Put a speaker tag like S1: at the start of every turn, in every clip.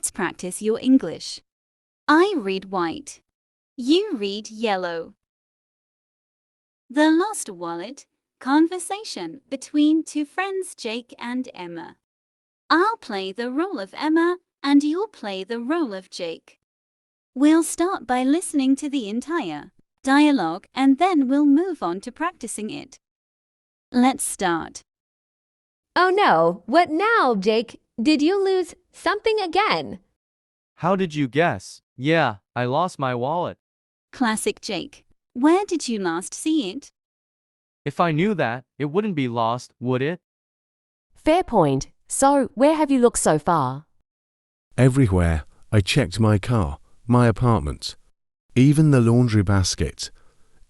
S1: Let's practice your English. I read white. You read yellow. The lost wallet. Conversation between two friends, Jake and Emma. I'll play the role of Emma and you'll play the role of Jake. We'll start by listening to the entire dialogue and then we'll move on to practicing it. Let's start.
S2: Oh no, what now, Jake? Did you lose something again?
S3: How did you guess? Yeah, I lost my wallet.
S1: Classic Jake. Where did you last see it?
S3: If I knew that, it wouldn't be lost, would it?
S4: Fair point. So, where have you looked so far?
S5: Everywhere. I checked my car, my apartment, even the laundry basket.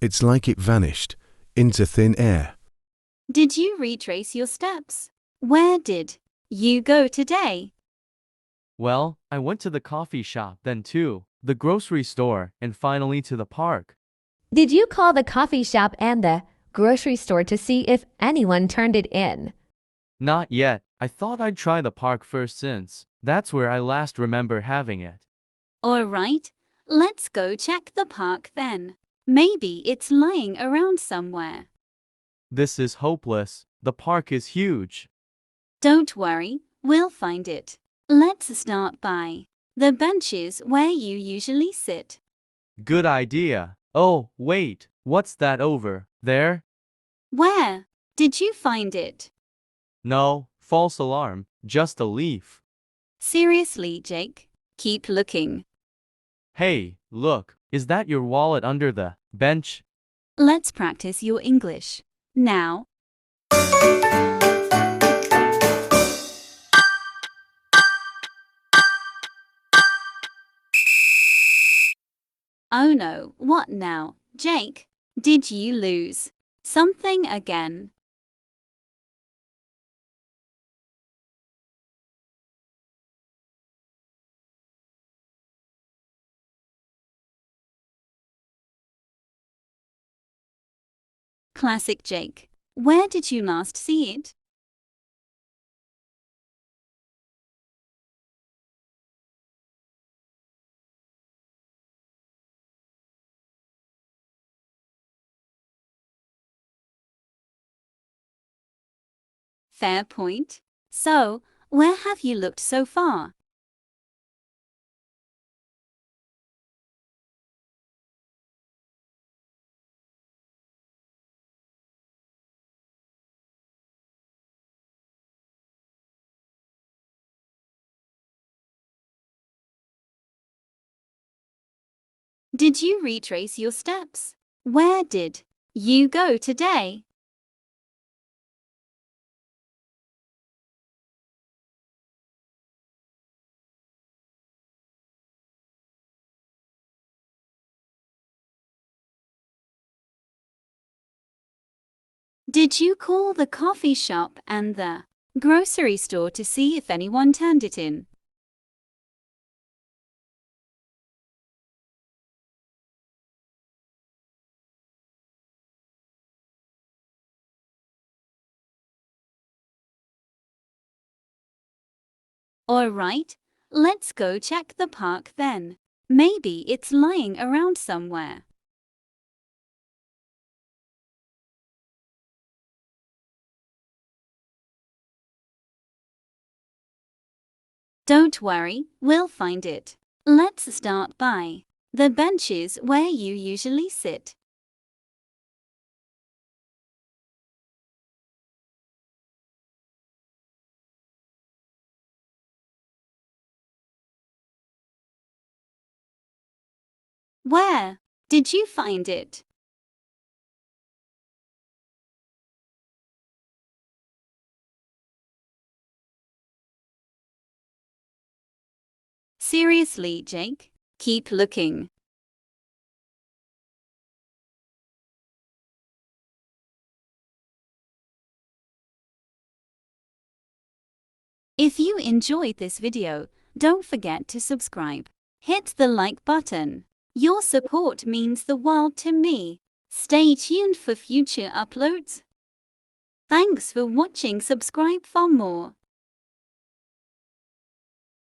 S5: It's like it vanished into thin air.
S1: Did you retrace your steps? Where did you go today?
S3: Well, I went to the coffee shop, then to the grocery store, and finally to the park.
S2: Did you call the coffee shop and the grocery store to see if anyone turned it in?
S3: Not yet. I thought I'd try the park first since that's where I last remember having it.
S1: All right, let's go check the park then. Maybe it's lying around somewhere.
S3: This is hopeless. The park is huge.
S1: Don't worry, we'll find it. Let's start by the benches where you usually sit.
S3: Good idea. Oh, wait, what's that over there?
S1: Where did you find it?
S3: No, false alarm, just a leaf.
S1: Seriously, Jake, keep looking.
S3: Hey, look, is that your wallet under the bench?
S1: Let's practice your English. Now. Oh no, what now, Jake? Did you lose something again? Classic Jake. Where did you last see it? Fair point. So, where have you looked so far? Did you retrace your steps? Where did you go today? Did you call the coffee shop and the grocery store to see if anyone turned it in? All right, let's go check the park then. Maybe it's lying around somewhere. Don't worry, we'll find it. Let's start by the benches where you usually sit. Where did you find it? Seriously, Jake, keep looking. If you enjoyed this video, don't forget to subscribe. Hit the like button. Your support means the world to me. Stay tuned for future uploads. Thanks for watching. Subscribe for more.